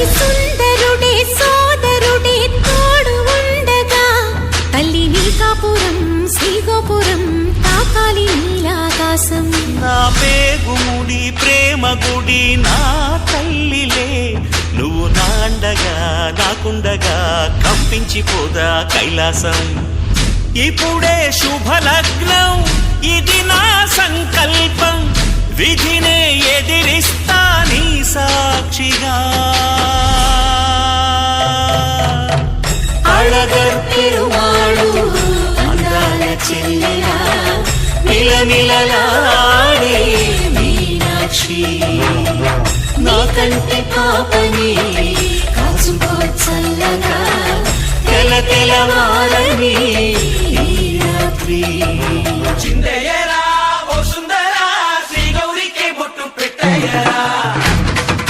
అతి సుందరుడే సోదరుడే తోడు ఉండగా తల్లి నీ కాపురం శ్రీగోపురం తాకాలి నీలాకాశం. నా పేగుముడి ప్రేమ గుడి నా తల్లిలే, నువ్వు నాండగా నాకుండగా కంపించిపోదా కైలాసం. ఇప్పుడే శుభలగ్నం ఇది నా సంకల్పం, విధినే ఎదిరిస్తా నీ సాక్షిగా. అళగర్ పెరుమాళు అందాల చెల్లెలా మిలమిలలాడే మీనాక్షి, నీ కంటి పాపని కాచుకో చల్లగా తెల తెలవారని ఈ రాత్రి.